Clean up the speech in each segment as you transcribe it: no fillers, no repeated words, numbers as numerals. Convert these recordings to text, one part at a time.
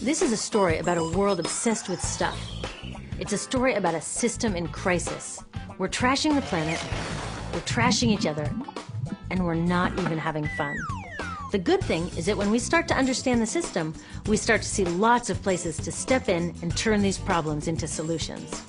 This is a story about a world obsessed with stuff. It's a story about a system in crisis. We're trashing the planet, we're trashing each other, and we're not even having fun. The good thing is that when we start to understand the system, we start to see lots of places to step in and turn these problems into solutions.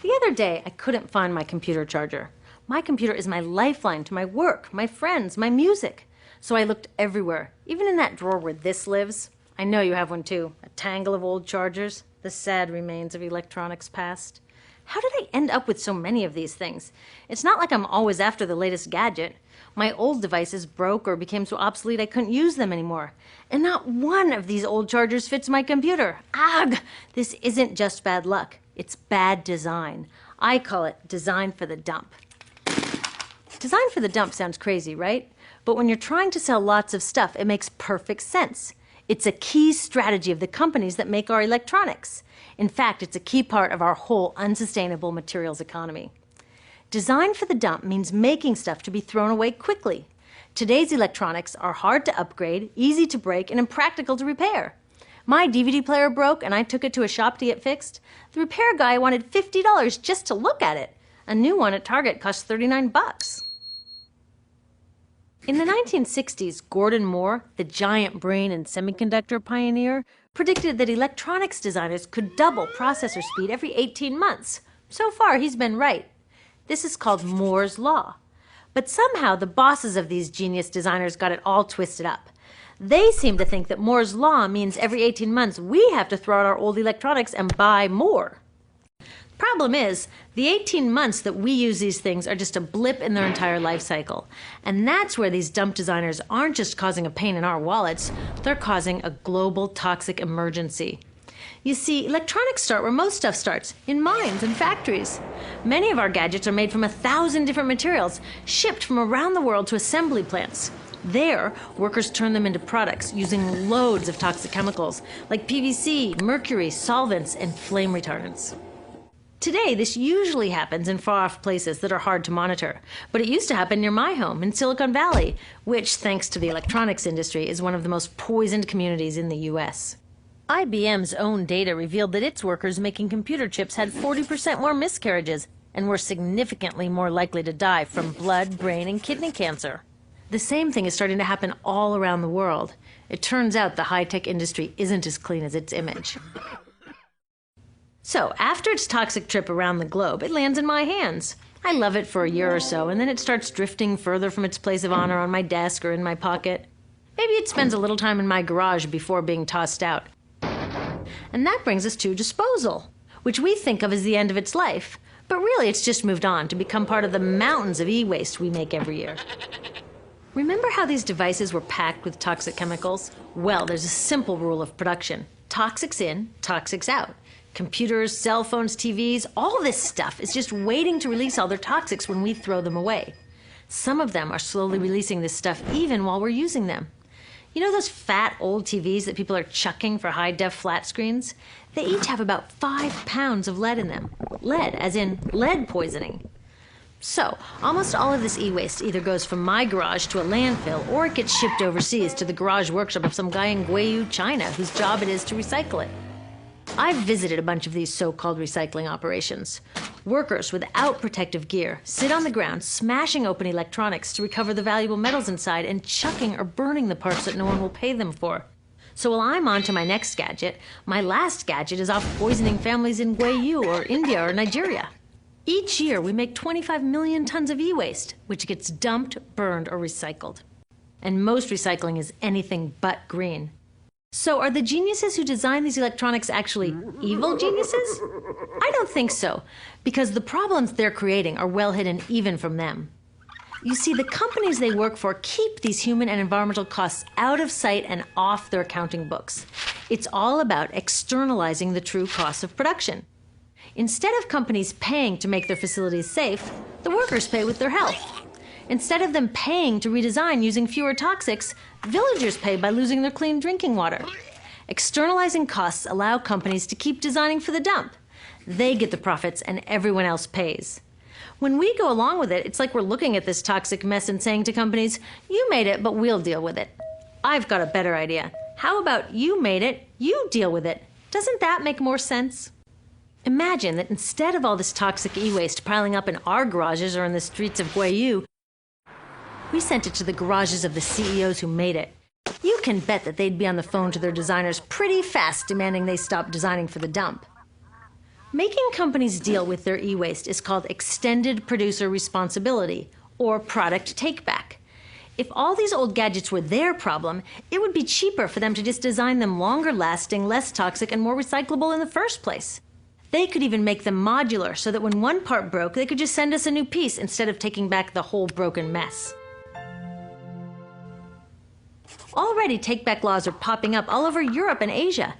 The other day, I couldn't find my computer charger. My computer is my lifeline to my work, my friends, my music. So I looked everywhere, even in that drawer where this lives. I know you have one too, a tangle of old chargers, the sad remains of electronics past. How did I end up with so many of these things? It's not like I'm always after the latest gadget. My old devices broke or became so obsolete I couldn't use them anymore. And not one of these old chargers fits my computer. Ugh! This isn't just bad luck. It's bad design. I call it design for the dump. Design for the dump sounds crazy, right? But when you're trying to sell lots of stuff, it makes perfect sense. It's a key strategy of the companies that make our electronics. In fact, it's a key part of our whole unsustainable materials economy. Design for the dump means making stuff to be thrown away quickly. Today's electronics are hard to upgrade, easy to break, and impractical to repair. My DVD player broke and I took it to a shop to get fixed. The repair guy wanted $50 just to look at it. A new one at Target cost $39. In the 1960s, Gordon Moore, the giant brain and semiconductor pioneer, predicted that electronics designers could double processor speed every 18 months. So far, he's been right. This is called Moore's Law. But somehow, the bosses of these genius designers got it all twisted up. They seem to think that Moore's Law means every 18 months we have to throw out our old electronics and buy more. Problem is, the 18 months that we use these things are just a blip in their entire life cycle. And that's where these dump designers aren't just causing a pain in our wallets, they're causing a global toxic emergency. You see, electronics start where most stuff starts, in mines and factories. Many of our gadgets are made from 1,000 different materials, shipped from around the world to assembly plants. There, workers turn them into products using loads of toxic chemicals like PVC, mercury, solvents, and flame retardants. Today, this usually happens in far-off places that are hard to monitor, but it used to happen near my home in Silicon Valley, which, thanks to the electronics industry, is one of the most poisoned communities in the US. IBM's own data revealed that its workers making computer chips had 40% more miscarriages and were significantly more likely to die from blood, brain, and kidney cancer. The same thing is starting to happen all around the world. It turns out the high-tech industry isn't as clean as its image. So, after its toxic trip around the globe, it lands in my hands. I love it for a year or so, and then it starts drifting further from its place of honor on my desk or in my pocket. Maybe it spends a little time in my garage before being tossed out. And that brings us to disposal, which we think of as the end of its life. But really, it's just moved on to become part of the mountains of e-waste we make every year. Remember how these devices were packed with toxic chemicals? Well, there's a simple rule of production. Toxics in, toxics out. Computers, cell phones, TVs, all this stuff is just waiting to release all their toxics when we throw them away. Some of them are slowly releasing this stuff even while we're using them. You know those fat old TVs that people are chucking for high-def flat screens? They each have about 5 pounds of lead in them. Lead, as in lead poisoning. So, almost all of this e-waste either goes from my garage to a landfill, or it gets shipped overseas to the garage workshop of some guy in Guiyu, China, whose job it is to recycle it. I've visited a bunch of these so-called recycling operations. Workers without protective gear sit on the ground smashing open electronics to recover the valuable metals inside and chucking or burning the parts that no one will pay them for. So while I'm on to my next gadget, my last gadget is off poisoning families in Guiyu or India or Nigeria. Each year, we make 25 million tons of e-waste, which gets dumped, burned, or recycled. And most recycling is anything but green. So are the geniuses who design these electronics actually evil geniuses? I don't think so, because the problems they're creating are well hidden even from them. You see, the companies they work for keep these human and environmental costs out of sight and off their accounting books. It's all about externalizing the true costs of production. Instead of companies paying to make their facilities safe, the workers pay with their health. Instead of them paying to redesign using fewer toxics, villagers pay by losing their clean drinking water. Externalizing costs allow companies to keep designing for the dump. They get the profits and everyone else pays. When we go along with it, it's like we're looking at this toxic mess and saying to companies, you made it, but we'll deal with it. I've got a better idea. How about you made it, you deal with it? Doesn't that make more sense? Imagine that instead of all this toxic e-waste piling up in our garages or in the streets of Guayu, we sent it to the garages of the CEOs who made it. You can bet that they'd be on the phone to their designers pretty fast demanding they stop designing for the dump. Making companies deal with their e-waste is called extended producer responsibility, or product take-back. If all these old gadgets were their problem, it would be cheaper for them to just design them longer lasting, less toxic, and more recyclable in the first place. They could even make them modular so that when one part broke, they could just send us a new piece instead of taking back the whole broken mess. Already, take-back laws are popping up all over Europe and Asia.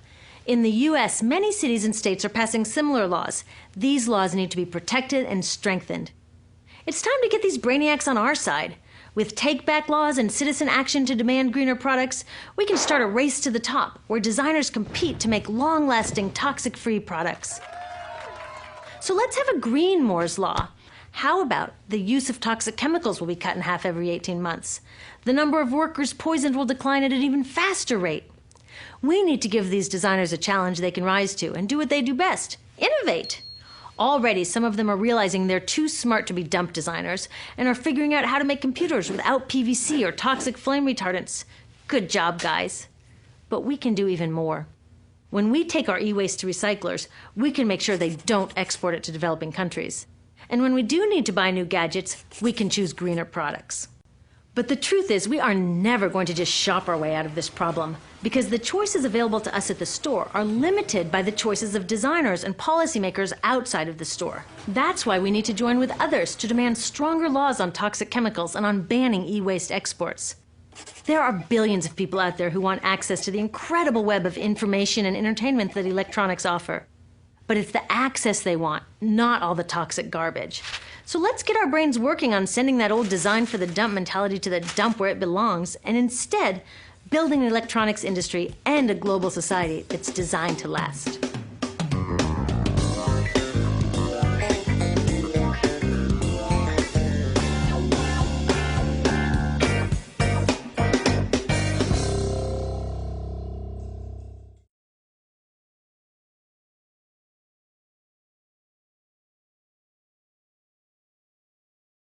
In the US, many cities and states are passing similar laws. These laws need to be protected and strengthened. It's time to get these brainiacs on our side. With take-back laws and citizen action to demand greener products, we can start a race to the top where designers compete to make long-lasting, toxic-free products. So let's have a green Moore's Law. How about the use of toxic chemicals will be cut in half every 18 months? The number of workers poisoned will decline at an even faster rate. We need to give these designers a challenge they can rise to and do what they do best: innovate. Already, some of them are realizing they're too smart to be dump designers and are figuring out how to make computers without PVC or toxic flame retardants. Good job, guys. But we can do even more. When we take our e-waste to recyclers, we can make sure they don't export it to developing countries. And when we do need to buy new gadgets, we can choose greener products. But the truth is, we are never going to just shop our way out of this problem, because the choices available to us at the store are limited by the choices of designers and policymakers outside of the store. That's why we need to join with others to demand stronger laws on toxic chemicals and on banning e-waste exports. There are billions of people out there who want access to the incredible web of information and entertainment that electronics offer. But it's the access they want, not all the toxic garbage. So let's get our brains working on sending that old design for the dump mentality to the dump where it belongs, and instead building an electronics industry and a global society that's designed to last.